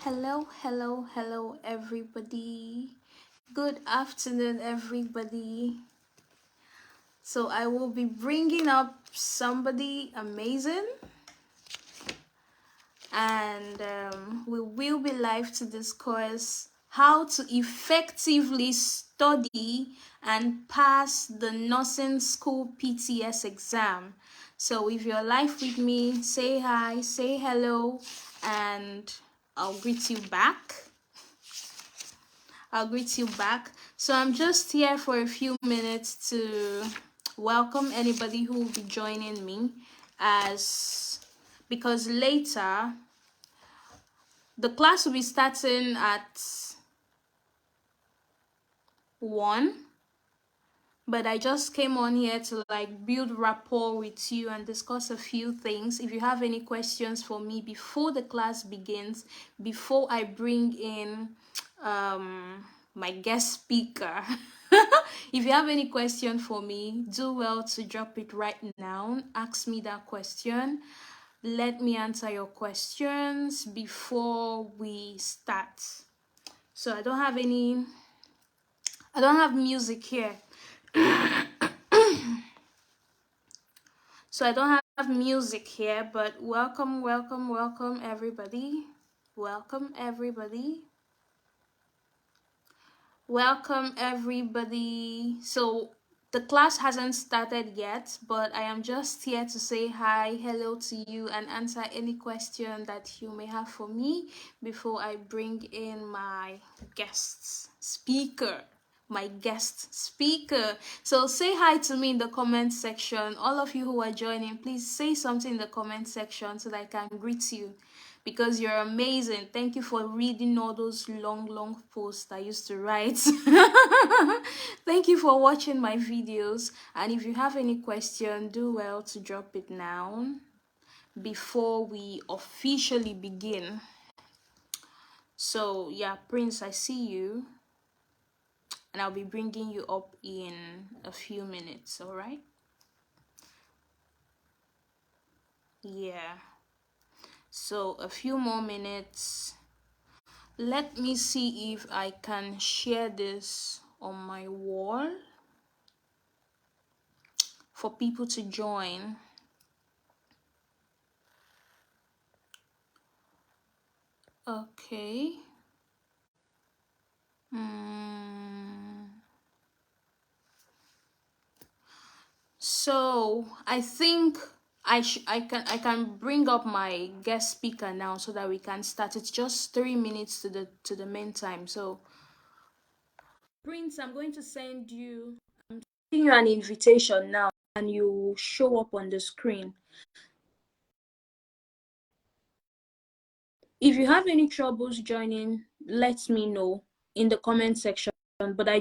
Hello, everybody. Good afternoon, everybody. So, I will be bringing up somebody amazing, and we will be live to discuss how to effectively study and pass the nursing school PTS exam. So, if you're live with me, say hi, say hello, and I'll greet you back. So I'm just here for a few minutes to welcome anybody who will be joining me because later the class will be starting at 1, but I just came on here to build rapport with you and discuss a few things. If you have any questions for me before the class begins, before I bring in my guest speaker, if you have any question for me, do well to drop it right now. Ask me that question. Let me answer your questions before we start. So I don't have music here. So I don't have music here, but welcome everybody. Welcome everybody. So the class hasn't started yet, but I am just here to say hi, hello to you, and answer any question that you may have for me before I bring in my guest speaker. So say hi to me in the comment section. All of you who are joining, please say something in the comment section so that I can greet you, because you're amazing. Thank you for reading all those long posts I used to write. Thank you for watching my videos, and if you have any question, do well to drop it now before we officially begin. So yeah, Prince, I see you, and I'll be bringing you up in a few minutes. All right? Yeah, so a few more minutes. Let me see if I can share this on my wall for people to join. Okay. So I think I can bring up my guest speaker now so that we can start. It's just 3 minutes to the main time. So Prince, I'm going to send you an invitation now, and you show up on the screen. If you have any troubles joining, let me know in the comment section. But I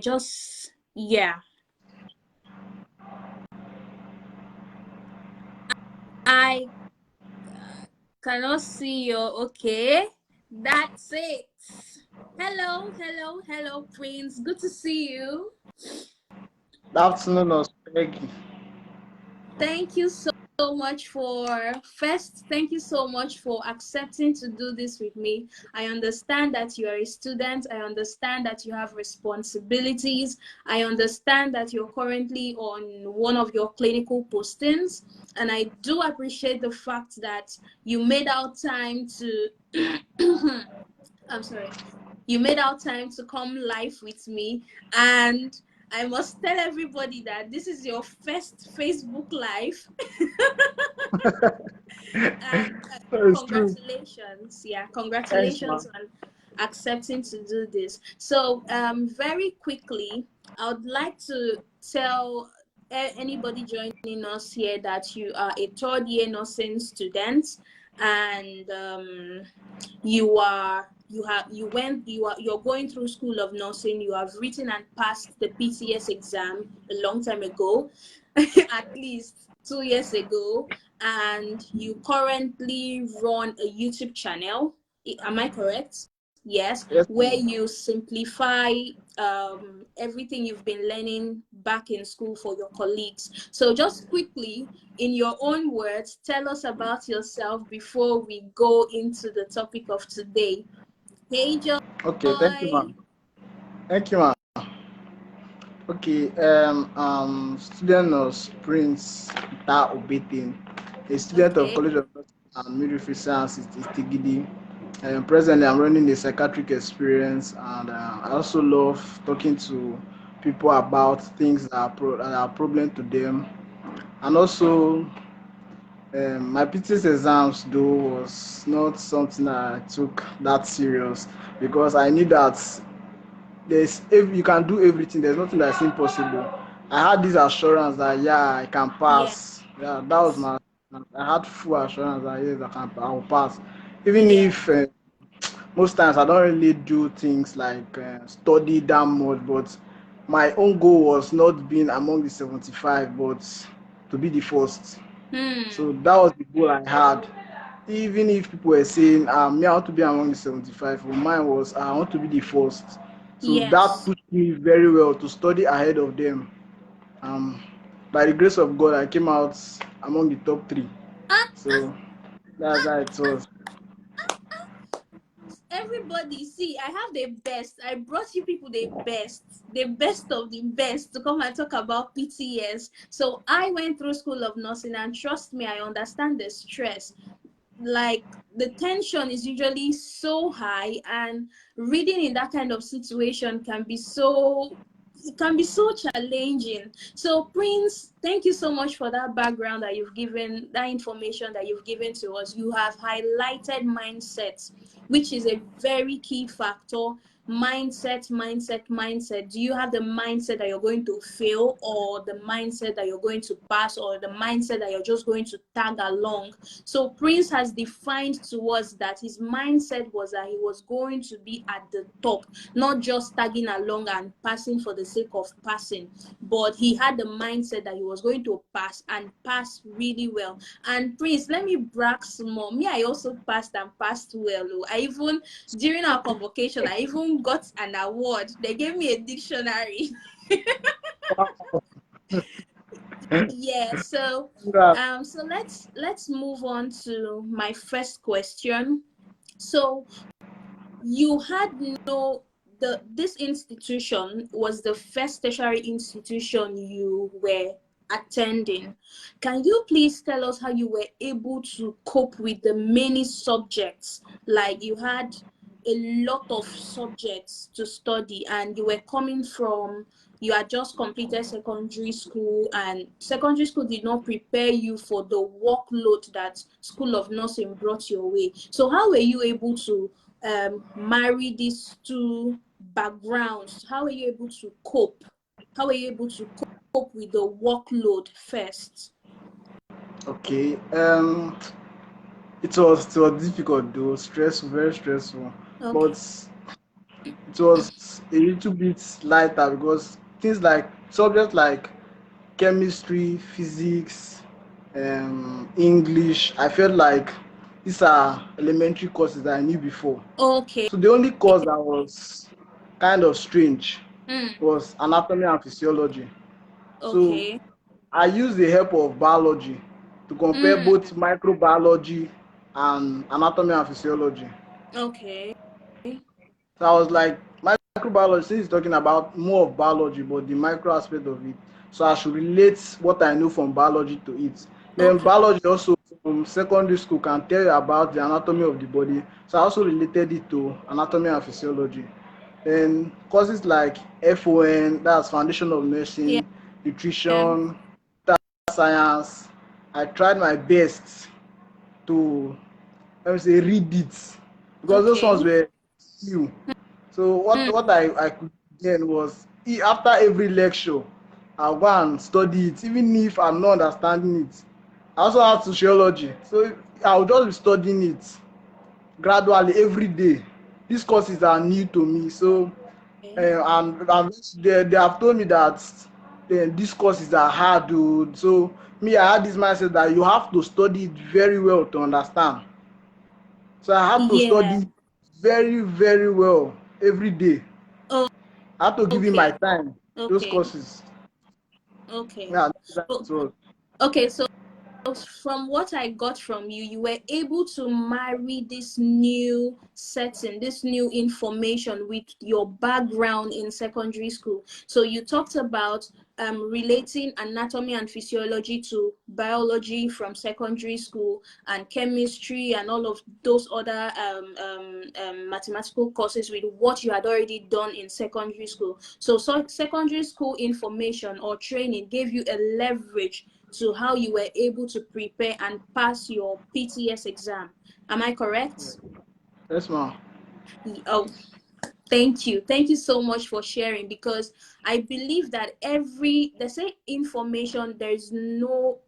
cannot see you. Okay, that's it. Hello, Prince. Good to see you. Good afternoon, Preggy. Thank you so much thank you so much for accepting to do this with me. I understand that you are a student. I understand that you have responsibilities. I understand that you're currently on one of your clinical postings, and I do appreciate the fact that you made out time to I'm sorry. You made out time to come live with me, and I must tell everybody that this is your first Facebook Live. And It's true. congratulations. Yeah, Thanks, congratulations man. on accepting to do this. So, very quickly, I would like to tell anybody joining us here that you are a third year nursing student, and you're going through School of Nursing. You have written and passed the PTS exam a long time ago, at least 2 years ago, and you currently run a YouTube channel. Am I correct? Yes, Yes, where ma'am. you simplify everything you've been learning back in school for your colleagues. So just quickly, in your own words, tell us about yourself before we go into the topic of today. Hey, Okay, thank you, Joy. ma'am. Thank you, ma'am. Okay, student of Prince Ta Obetin, a student of Okay. College of Nursing and Midwifery Sciences, Tigidi. Presently, I'm running a psychiatric experience, and I also love talking to people about things that are problem to them, and also my PTS exams though was not something that I took that serious because I knew that you can do everything. There's nothing that's impossible. I had this assurance that yeah, I can Yes. pass. Yeah, that was my. I had full assurance that yes, I will pass. Even if Yes. most times I don't really do things like study that much, but my own goal was not being among the 75, but to be the first. So Hmm. that was the goal I had. Even if people were saying, me, I want to be among the 75, but mine was, I want to be the first. So that Yes. pushed me very well to study ahead of them. Um, by the grace of God, I came out among the top three. Ah, So that's how it was. everybody, see, I have the best. I brought you people the best of the best to come and talk about PTS. So I went through School of Nursing, and trust me, I understand the stress. Like, the tension is usually so high, and reading in that kind of situation can be so, it can be so challenging. So Prince, thank you so much for that background that you've given, that information that you've given to us. You have highlighted mindsets, which is a very key factor. Mindset. Do you have the mindset that you're going to fail, or the mindset that you're going to pass, or the mindset that you're just going to tag along? So Prince has defined to us that his mindset was that he was going to be at the top, not just tagging along and passing for the sake of passing, but he had the mindset that he was going to pass, and pass really well. And Prince, let me brag some more. Me, I also passed and passed well. Oh. I even, during our convocation, I even got an award. They gave me a dictionary. Yeah, so Congrats. let's move on to my first question. So you had no, this institution was the first tertiary institution you were attending. Can you please tell us how you were able to cope with the many subjects? Like, you had a lot of subjects to study, and you were coming from, you had just completed secondary school, and secondary school did not prepare you for the workload that School of Nursing brought your way. So how were you able to marry these two backgrounds? How are you able to cope? How are you able to cope with the workload first? Okay. It was difficult though, stressful, very stressful, Okay. but it was a little bit lighter because things like subjects like chemistry, physics, English. I felt like these are elementary courses that I knew before. Okay. So the only course that was kind of strange Mm, was anatomy and physiology. So okay. I used the help of biology to compare Mm, both microbiology and anatomy and physiology. okay. So I was like, microbiology, since it's talking about more of biology, but the micro aspect of it. So I should relate what I know from biology to it. Then Okay. biology also from secondary school can tell you about the anatomy of the body. So I also related it to anatomy and physiology. Then courses like FON, that's foundation of Yeah. nursing, nutrition, science. I tried my best to, let me say, read it because those Okay. ones were new. So what Mm, I could then was after every lecture, I'll go and study it, even if I'm not understanding it. I also have sociology, so I'll just be studying it gradually every day. These courses are new to me, so okay. and they have told me that these courses are hard. So me, I had this mindset that you have to study it very well to understand. So I had to Yeah. study very, very well every day. Oh, I had to give him my okay. time, those Okay. courses. Okay. Yeah, that's Oh, what it was. okay. So from what I got from you, you were able to marry this new setting, this new information with your background in secondary school. So you talked about relating anatomy and physiology to biology from secondary school, and chemistry and all of those other mathematical courses with what you had already done in secondary school. So secondary school information or training gave you a leverage to how you were able to prepare and pass your PTS exam. Am I correct? Yes, ma'am. Oh, thank you. Thank you so much for sharing, because I believe that they say information, there's no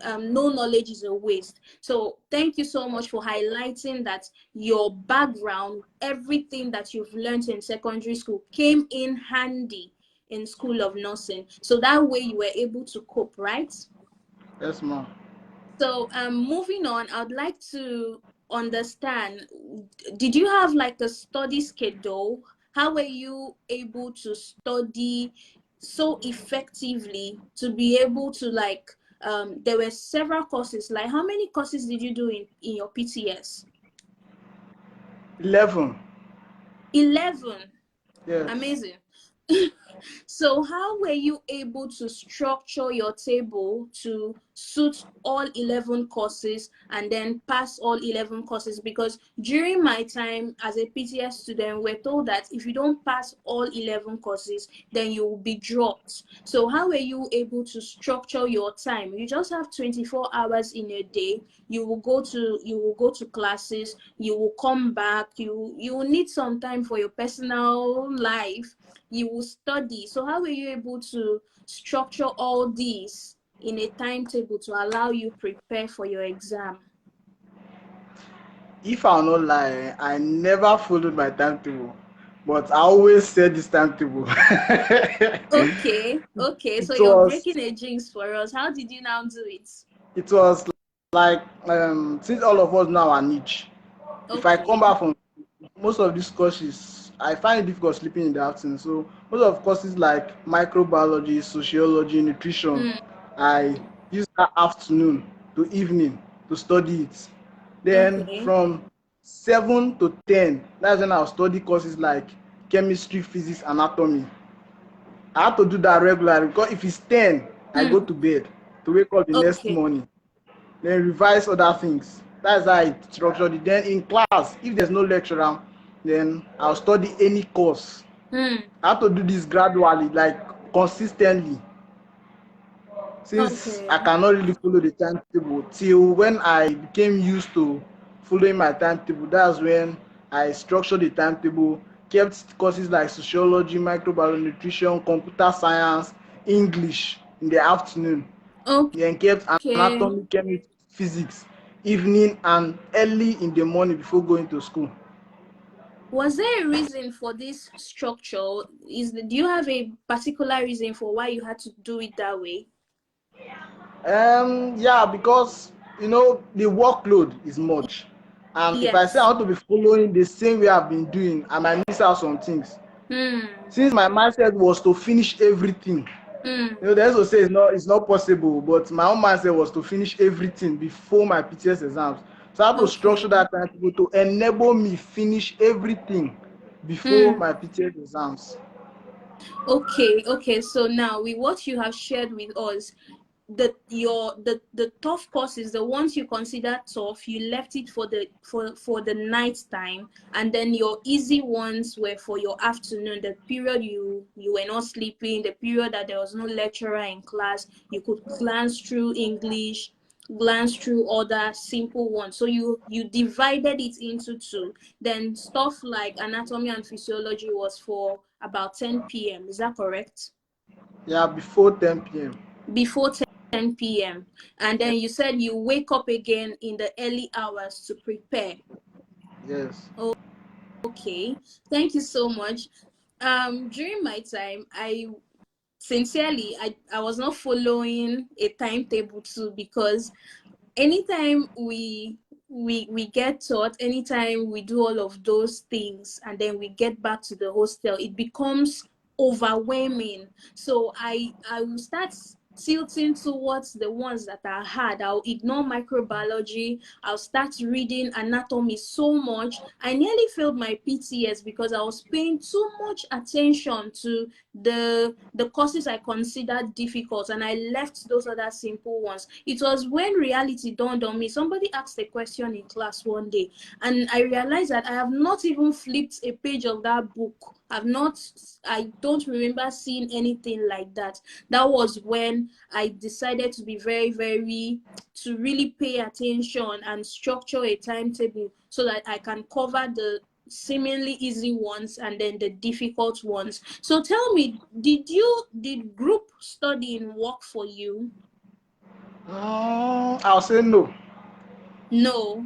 knowledge is a waste. So thank you so much for highlighting that your background, everything that you've learned in secondary school came in handy in School of Nursing. So that way you were able to cope, right? Yes, ma'am. So moving on, I'd like to understand, did you have like a study schedule? How were you able to study so effectively to be able to like, there were several courses. Like how many courses did you do in your PTS? 11. 11. Yes. Amazing. So how were you able to structure your table to suit all 11 courses and then pass all 11 courses? Because during my time as a PTS student, we're told that if you don't pass all 11 courses, then you will be dropped. So how were you able to structure your time? You just have 24 hours in a day. You will go to classes, you will come back, you will need some time for your personal life, you will study. So how were you able to structure all these in a timetable to allow you prepare for your exam? If I'll not lie, I never followed my timetable, but I always set this timetable. Okay, okay. So it you're was breaking a jinx for us. How did you now do it? it was like since all of us now are niche. If I come Okay. back from most of these courses, I find it difficult sleeping in the afternoon. So most of courses like microbiology, sociology, nutrition, Mm, I use that afternoon to evening to study it. Then okay. from 7 to 10, that's when I'll study courses like chemistry, physics, anatomy. I have to do that regularly because if it's 10, I go Mm, to bed to wake up the next okay. morning, then revise other things. That's how I structured it. Then in class, if there's no lecturer, then I'll study any course. Mm, I have to do this gradually, like consistently, since I okay. cannot really follow the timetable till when I became used to following my timetable. That's when I structured the timetable, kept courses like sociology, microbiology, nutrition, computer science, English in the afternoon, then kept Okay. anatomy, chemistry, physics evening and early in the morning before going to school. Was there a reason for this structure? Do you have a particular reason for why you had to do it that way? Yeah, because the workload is much, and if I say I Yes. want to be following the same way I've been doing, I might miss out some things. Hmm. Since my mindset was to finish everything, Hmm. they also say it's not possible, but my own mindset was to finish everything before my PTS exams. So I have to structure Okay. that timetable to enable me finish everything before Hmm. my PTS exams. Okay. Okay. So now, with what you have shared with us, the tough courses, the ones you consider tough, you left it for the night time, and then your easy ones were for your afternoon, the period you were not sleeping, the period that there was no lecturer in class, you could glance through English, glance through other simple ones. So you divided it into two. Then stuff like anatomy and physiology was for about 10 p.m. Is that correct? Yeah, before 10 p.m. Before 10 p.m. And then you said you wake up again in the early hours to prepare. Yes. Okay, thank you so much. During my time, I sincerely, I was not following a timetable too, because anytime we get taught, anytime we do all of those things and then we get back to the hostel, it becomes overwhelming. So I will start tilting towards the ones that are hard. I'll ignore microbiology. I'll start reading anatomy so much. I nearly failed my PTS because I was paying too much attention to the courses I considered difficult, and I left those other simple ones. It was when reality dawned on me. Somebody asked a question in class one day, and I realized that I have not even flipped a page of that book. I don't remember seeing anything like that. That was when I decided to be to really pay attention and structure a timetable so that I can cover the seemingly easy ones and then the difficult ones. So tell me, did group studying work for you? I'll say no. No.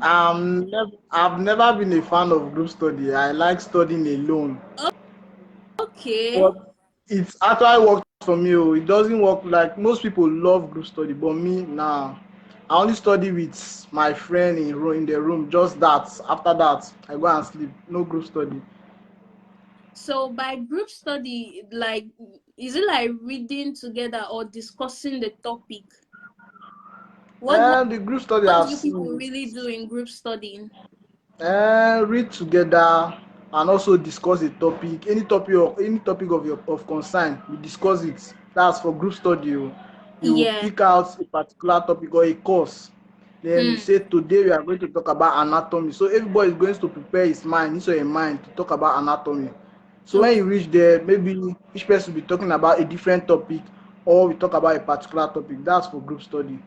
I've never been a fan of group study. I like studying alone. Okay. But it's actually worked for me. Oh. It doesn't work like most people love group study, but me now, I only study with my friend in the room. Just that. After that, I go and sleep. No group study. So by group study, like, is it like reading together or discussing the topic? What And the group study what I've do you people seen really is do in group studying? read together and also discuss a topic. Any topic of your of concern, we discuss it. That's for group study. Oh. You Yeah. pick out a particular topic or a course. Then you Hmm. say today we are going to talk about anatomy. So everybody is going to prepare his mind, his or her mind to talk about anatomy. So when Okay. you reach there, maybe each person will be talking about a different topic or we talk about a particular topic. That's for group study.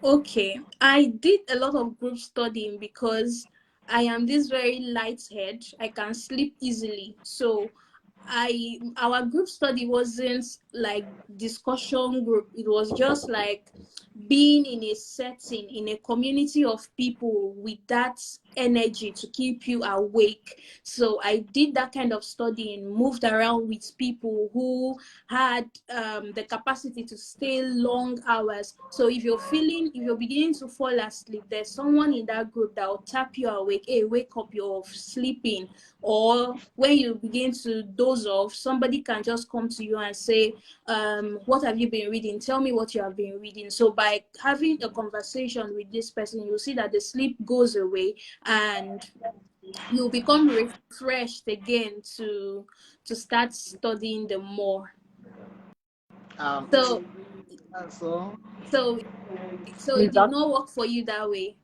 Okay, I did a lot of group studying because I am this very light head. I can sleep easily. So our group study wasn't like discussion group. It was just like being in a setting, in a community of people with that energy to keep you awake. So I did that kind of studying, moved around with people who had the capacity to stay long hours. So if you're beginning to fall asleep, there's someone in that group that will tap you awake. Hey, wake up, you're sleeping. Or when you begin to doze off, somebody can just come to you and say, what have you been reading? Tell me what you have been reading. So by having a conversation with this person, you'll see that the sleep goes away and you become refreshed again to start studying the more. Um, So so so so please it did that. not work for you that way.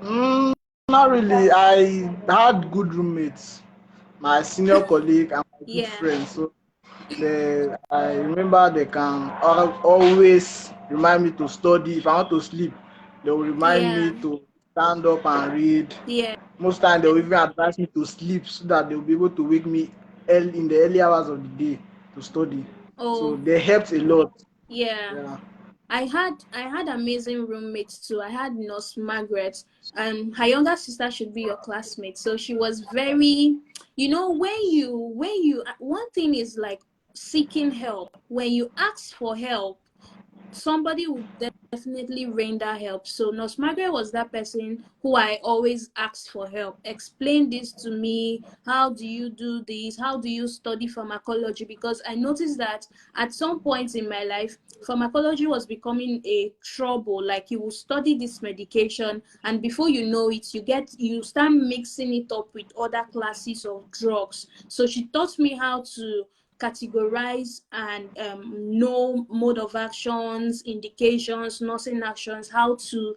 Mm, not really. I had good roommates, my senior colleague and my good Yeah, friends. So I remember they can always remind me to study. If I want to sleep, they will remind me yeah, to stand up and read. yeah. Most time they will even advise me to sleep so that they will be able to wake me early in the early hours of the day to study. So Oh, they helped a lot. yeah. Yeah. I had amazing roommates too. I had Nurse Margaret, and her younger sister should be your classmate. So she was very, when you one thing is like seeking help. When you ask for help, somebody would definitely render help. So Nurse Margaret was that person who I always asked for help. Explain this to me. How do you do this? How do you study pharmacology? Because I noticed that at some point in my life, pharmacology was becoming a trouble. Like you will study this medication, and before you know it, you start mixing it up with other classes of drugs. So she taught me how to categorize and know mode of actions, indications, nursing actions, how to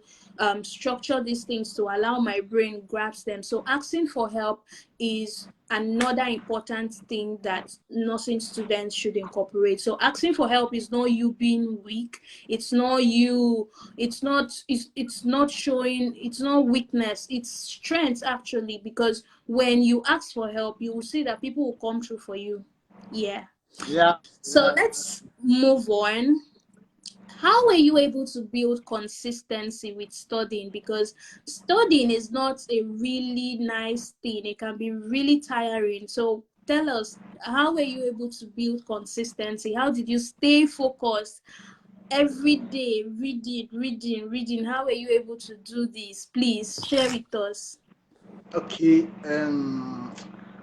structure these things to allow my brain grasp them. So asking for help is another important thing that nursing students should incorporate. So asking for help is not you being weak. It's not you. It's not showing. It's not weakness. It's strength actually, because when you ask for help, you will see that people will come through for you. Yeah. Yeah. So Yeah. let's move on. How were you able to build consistency with studying? Because studying is not a really nice thing, it can be really tiring. So tell us, how were you able to build consistency? How did you stay focused every day, reading, reading, reading? How were you able to do this? Please share with us. Okay.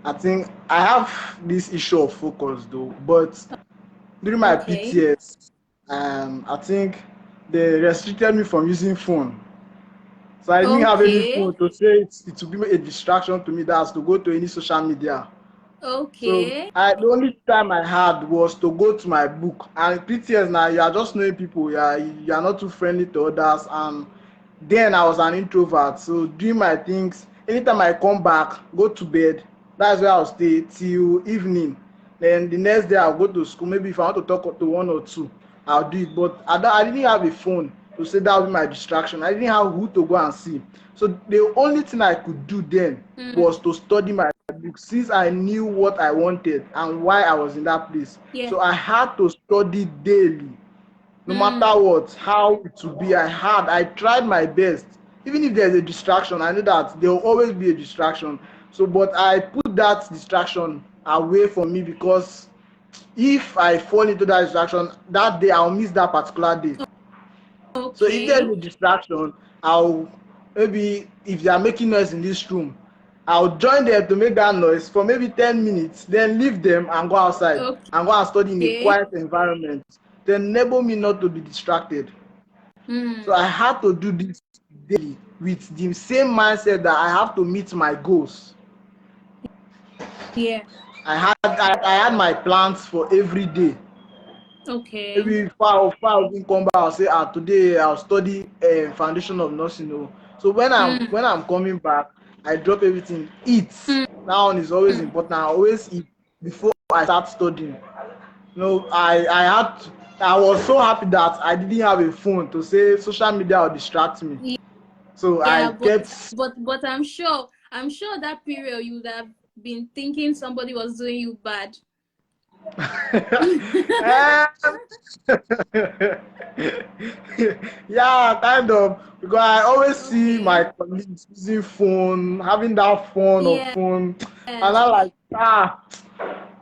I think I have this issue of focus though, but during my Okay. PTS. I think they restricted me from using phone. So I didn't have any Okay. phone to say it would be a distraction to me. That's to go to any social media. So Okay. the only time I had was to go to my book. And PTS now you are just knowing people, you are not too friendly to others. And then I was an introvert. So doing my things, anytime I come back, go to bed, that's where I'll stay till evening. Then the next day I'll go to school. Maybe if I want to talk to one or two, I'll do it. But I didn't have a phone to say that would be my distraction. I didn't have who to go and see. So the only thing I could do then Mm. was to study my book since I knew what I wanted and why I was in that place. Yeah. So I had to study daily, no Mm. matter what, how it would be. I tried my best. Even if there's a distraction, I know that there will always be a distraction. So, but I put that distraction away from me because if I fall into that distraction that day, I'll miss that particular day. So if there's Okay. a distraction, I'll maybe if they are making noise in this room, I'll join them to make that noise for maybe 10 minutes, then leave them and go outside and go and study in a Okay. quiet environment. Then enable me not to be distracted. So Mm. I had to do this daily with the same mindset that I have to meet my goals. Yeah. I had my plans for every day. Okay. Maybe far even come back, I'll say today I'll study foundation of nursing. So Mm. when I'm coming back, I drop everything, eat. That one is always Mm. important. I always eat before I start studying. I was so happy that I didn't have a phone to say social media will distract me. So I Yeah, kept. but I'm sure that period you would have been thinking somebody was doing you bad. Um, yeah, kind of. Because I always see Okay. my colleagues using phone, having that phone or Yes. phone, and I'm like,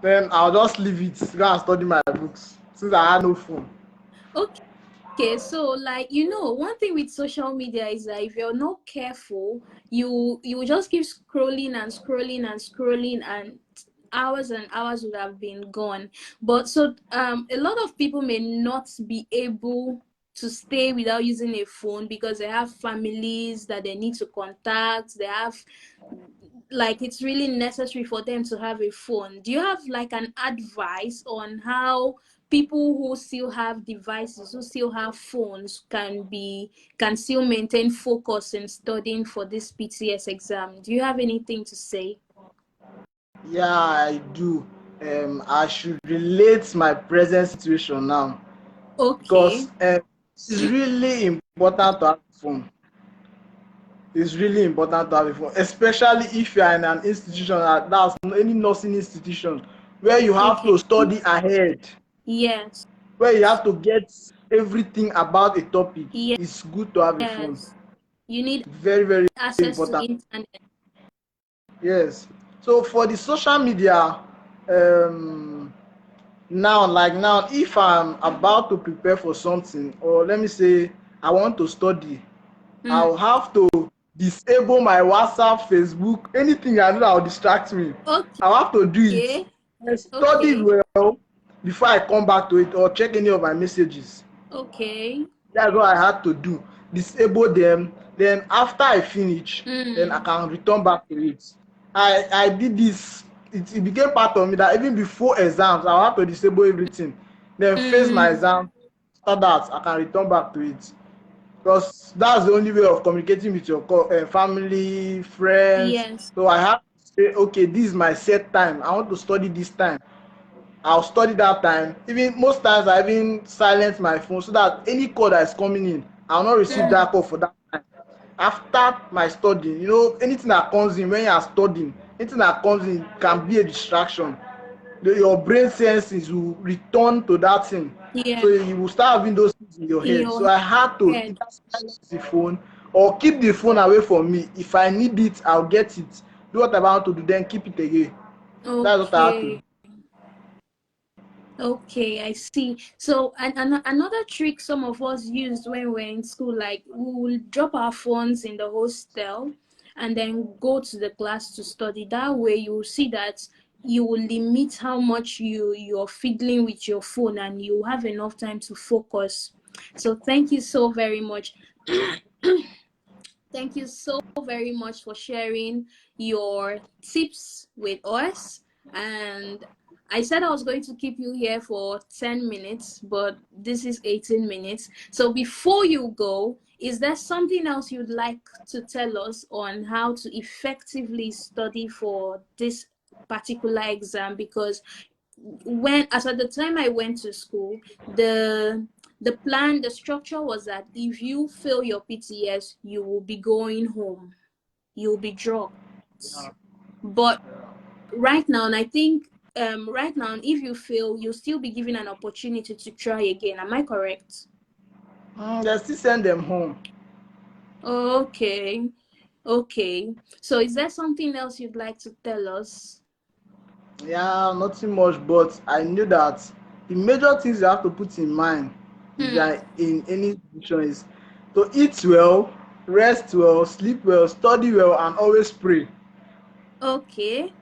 then I'll just leave it, go and study my books since I had no phone. Okay, so like one thing with social media is that if you're not careful, you will just keep scrolling and scrolling and scrolling, and hours and hours would have been gone. But so a lot of people may not be able to stay without using a phone because they have families that they need to contact. They have like it's really necessary for them to have a phone. Do you have like an advice on how people who still have devices, who still have phones, can still maintain focus in studying for this PTS exam? Do you have anything to say? Yeah, I do. I should relate my present situation now because Okay. it's really important to have a phone. It's really important to have a phone, especially if you are in an institution that's any nursing institution where you have Okay. to study ahead, Yes. where you have to get everything about a topic. Yes. It's good to have a phone. You need Very, very access to important. internet. Yes. So for the social media, um, now, if I'm about to prepare for something, or let me say I want to study, Mm. I'll have to disable my WhatsApp, Facebook, anything I know that will distract me. I'll have to do it. Okay. I study Okay. well before I come back to it or check any of my messages. Okay. That's what I had to do. Disable them. Then after I finish, then I Mm. can return back to it. I did this. It became part of me that even before exams, I have to disable everything. Then face my Mm. exam. After that, I can return back to it. Because that's the only way of communicating with your family, friends. Yes. So I have to say, okay, this is my set time. I want to study this time. I'll study that time. Even most times I even silence my phone so that any call that is coming in, I'll not receive Mm. that call for that time. After my studying, anything that comes in when you are studying, anything that comes in can be a distraction. Your brain senses will return to that thing. Yeah. So you will start having those things in your In head. So your I had to head. either silence the phone or keep the phone away from me. If I need it, I'll get it. Do what I want to do, then keep it again. That's what I had to do. Okay. Okay, I see. So, and another trick some of us used when we're in school, like we will drop our phones in the hostel and then go to the class to study. That way, you will see that you will limit how much you're fiddling with your phone, and you have enough time to focus. So thank you so very much. Thank you so very much for sharing your tips with us. And I said I was going to keep you here for 10 minutes, but this is 18 minutes. So before you go, is there something else you'd like to tell us on how to effectively study for this particular exam? Because as at the time I went to school, the structure was that if you fail your PTS, you will be going home, you'll be dropped. But right now, and I think right now, if you fail, you'll still be given an opportunity to try again. Am I correct? They still send them home. Okay. Okay. So is there something else you'd like to tell us? Yeah, nothing much, but I knew that the major things you have to put in mind if you Hmm. are in any situation is to eat well, rest well, sleep well, study well, and always pray. Okay.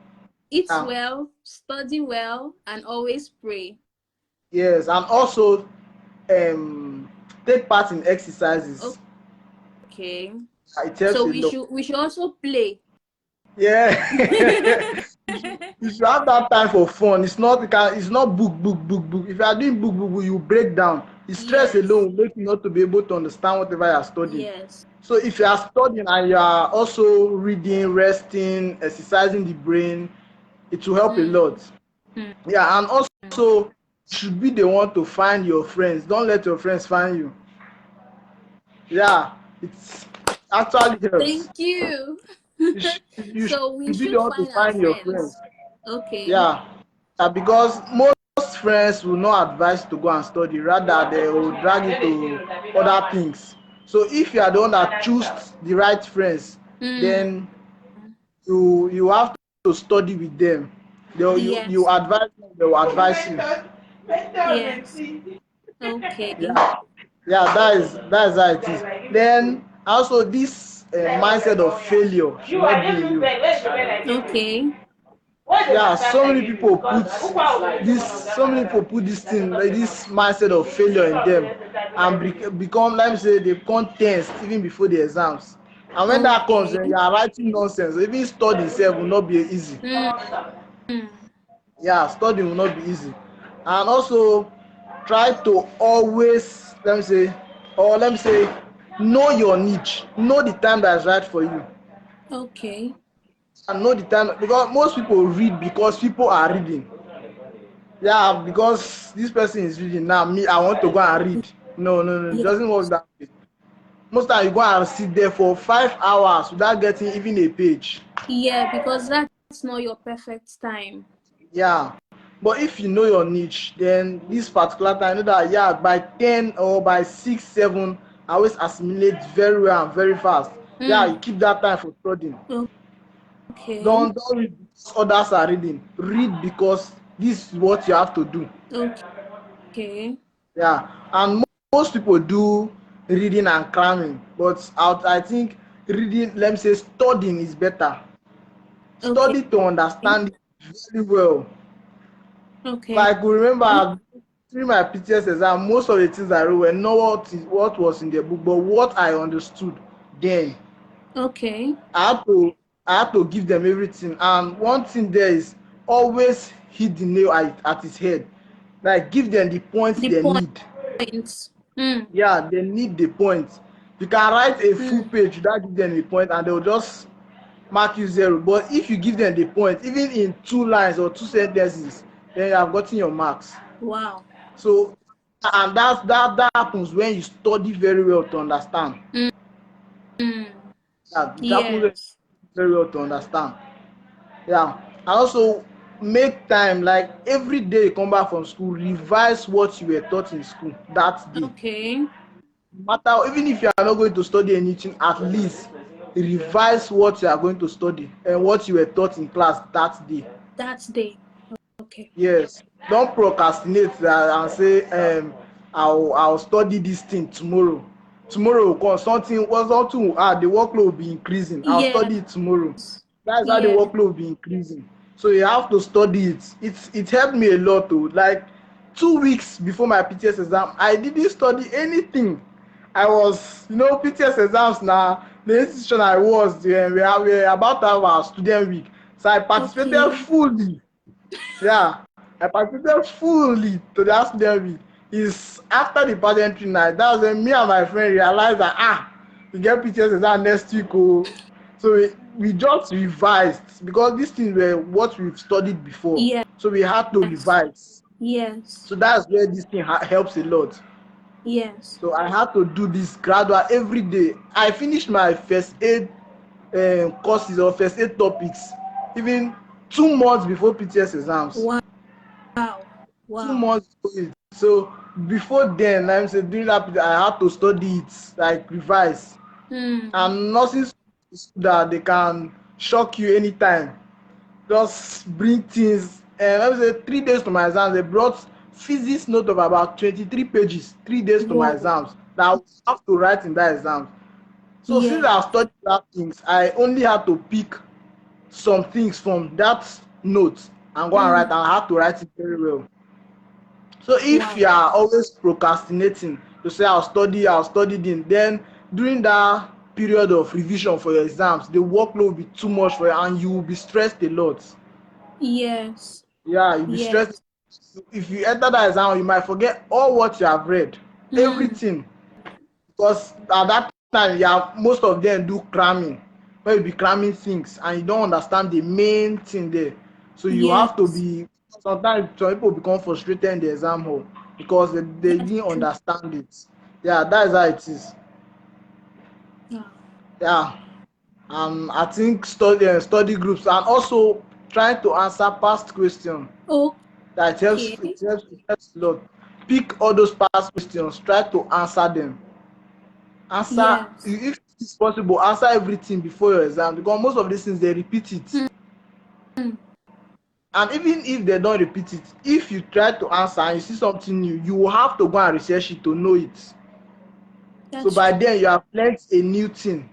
Eat Yeah. well, study well, and always pray. Yes, and also um, take part in exercises. Okay. It helps So a lot. we should also play. Yeah. You should have that time for fun. It's not book. If you are doing book, you break down. The stress alone Yes. will make you not to be able to understand whatever you are studying. Yes. So if you are studying and you are also reading, resting, exercising the brain, it will help a lot. Mm. Mm. Yeah, and also you should be the one to find your friends. Don't let your friends find you. Yeah, it's actually helps. Thank you. You So we should be the should one to find our find your friends. friends. Okay. Yeah, because most friends will not advise to go and study, rather they will drag you to other things. So if you are the one that choose the right friends, Mm. then you have to study with them. You Yes. advise them, they will advise you. Yes. Okay. Yeah, yeah, that is how it is. Then also this mindset of failure should not be in you. Okay. Yeah, so many people put this thing, like this mindset of failure in them, and become, let me say, they become tense even before the exams. And when that comes, Okay. then you are writing nonsense. Even study itself will not be easy. Mm. Yeah, studying will not be easy. And also try to always, let me say, know your niche, know the time that is right for you, Okay. and know the time, because most people read because people are reading. Yeah, because this person is reading now, me, I want to go and read. No, it Yeah. doesn't work that way. Most time you go and sit there for 5 hours without getting even a page. Yeah, because that's not your perfect time. Yeah, but if you know your niche, then this particular time, you know that, yeah, by 10 or by 6 7, I always assimilate very well and very fast. Yeah, you Mm. keep that time for studying. Okay. Don't read because others are reading. Read because this is what you have to do. Okay. Yeah, and most people do reading and cramming, but I think reading, let me say, studying is better. Okay. Study to understand it very well. If Okay. I could remember during my PTS exam, most of the things I wrote were not what was in the book, but what I understood then. Okay. I had to I had to give them everything. And one thing there is always hit the nail at its head. Like give them the points The they need. points. Mm. Yeah, they need the points. You can write a full Mm. page without giving them a point and they'll just mark you zero. But if you give them the point, even in 2 lines or 2 sentences, then you have gotten your marks. Wow. So, and that happens when you study very well to understand. Mm. Mm. Yeah, it happens Yes. very well to understand. Yeah, and also make time, like every day you come back from school, revise what you were taught in school that day. Okay. No matter, even if you are not going to study anything, at least revise what you are going to study and what you were taught in class that day. That's day. Okay. Yes, don't procrastinate and say I'll study this thing tomorrow. Tomorrow will come, something will add, the workload will be increasing. I'll Yes. study it tomorrow. That's how the Yes. workload will be increasing. So you have to study it. It helped me a lot too. Like 2 weeks before my PTS exam, I didn't study anything. I was, PTS exams now. The institution I was, we are about to have our student week. So I participated Okay. fully. Yeah, I participated fully to that student week. Is after the pageantry night, that was when me and my friend realized that we get PTS exam next week. Oh. So we just revised because these things were what we've studied before. Yes. So we had to revise. Yes. So that's where this thing helps a lot. Yes. So I had to do this gradual every day. I finished my first aid courses or first aid topics even 2 months before PTS exams. Wow. 2 Wow. months before it. So before then, I'm saying during that period, I had to study it, like revise. Hmm. And nursing school that they can shock you anytime. Just bring things. And I would say 3 days to my exams, they brought physics note of about 23 pages, 3 days to my Whoa. exams that I would have to write in that exam. So since I Yes. studied that things, I only had to pick some things from that note and go and write, Hmm. and I had to write it very well. So if you Wow. are always procrastinating to say I'll study then during that period of revision for your exams, the workload will be too much for you and you will be stressed a lot. Yes. Yeah, you'll be stressed. Yes. If you enter that exam, you might forget all what you have read, Hmm. everything. Because at that time, yeah, most of them do cramming, where you be cramming things and you don't understand the main thing there. So you have to Yes. be, sometimes some people become frustrated in the exam hall because they That's didn't true. understand it. Yeah, that is how it is. Wow. Yeah. I think study groups and also trying to answer past questions. That Okay. it helps a lot. Pick all those past questions, try to answer them. Answer, Yes. if it's possible, answer everything before your exam because most of these things they repeat it. Hmm. And even if they don't repeat it, if you try to answer and you see something new, you will have to go and research it to know it. So That's by true. then you have learned a new thing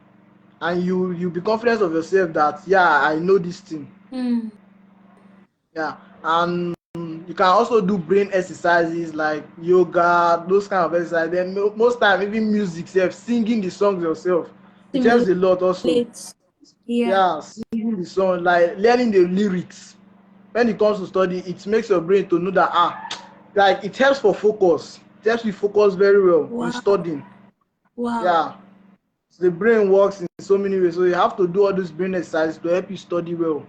and you be confident of yourself that yeah, I know this thing. Hmm. Yeah. And you can also do brain exercises like yoga, those kind of exercises. Then most time even music sef, singing the songs yourself, it helps a lot also. Simulate. Yeah. Yeah, singing the song, like learning the lyrics. When it comes to study, it makes your brain to know that like it helps for focus. It helps you focus very well in Wow. studying. Wow. Yeah, the brain works in so many ways, so you have to do all those brain exercises to help you study well.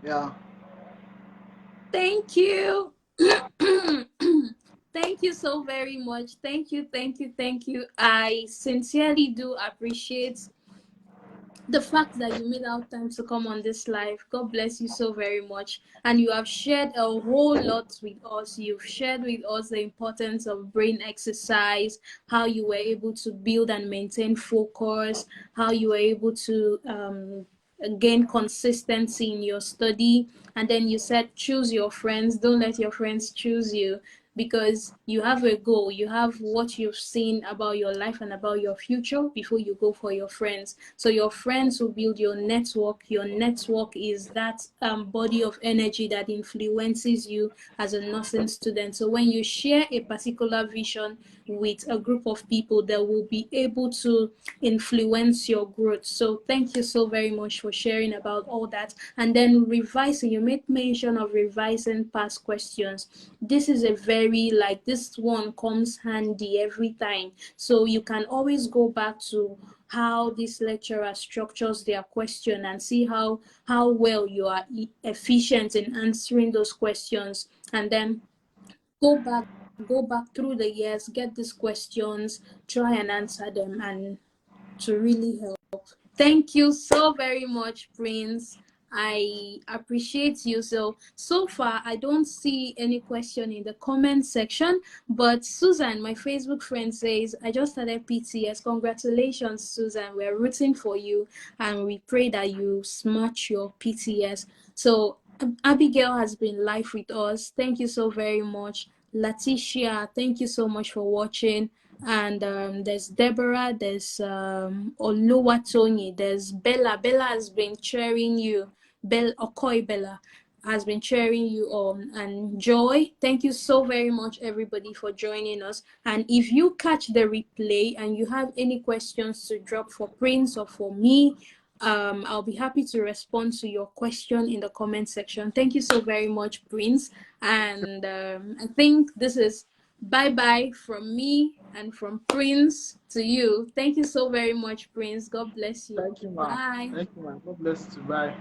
Yeah. Thank you. Thank you so very much. Thank you. Thank you. Thank you. I sincerely do appreciate the fact that you made out time to come on this live. God bless you so very much. And you have shared a whole lot with us. You've shared with us the importance of brain exercise, how you were able to build and maintain focus, how you were able to gain consistency in your study. And then you said choose your friends, don't let your friends choose you, because you have a goal, you have what you've seen about your life and about your future before you go for your friends. So your friends will build your network. Your network is that body of energy that influences you as a nursing student. So when you share a particular vision with a group of people that will be able to influence your growth. So thank you so very much for sharing about all that. And then revising, you made mention of revising past questions. This is a very, like, this one comes handy every time. So you can always go back to how this lecturer structures their question and see how well you are efficient in answering those questions, and then go back go back through the years, get these questions, try and answer them, and to really help. Thank you so very much, Prince. I appreciate you. So far, I don't see any question in the comment section, but Susan, my Facebook friend, says, I just started PTS. Congratulations, Susan. We're rooting for you, and we pray that you smash your PTS. So Abigail has been live with us. Thank you so very much. Letitia, thank you so much for watching. And there's Deborah, there's Oluwatoni, there's Bella. Bella has been cheering you. Okoy Bella has been cheering you on. And Joy, thank you so very much, everybody, for joining us. And if you catch the replay and you have any questions to drop for Prince or for me, I'll be happy to respond to your question in the comment section. Thank you so very much, Prince. And I think this is bye bye from me and from Prince to you. Thank you so very much, Prince. God bless you. Thank you, ma. Bye. Thank you, ma. God bless you. Bye.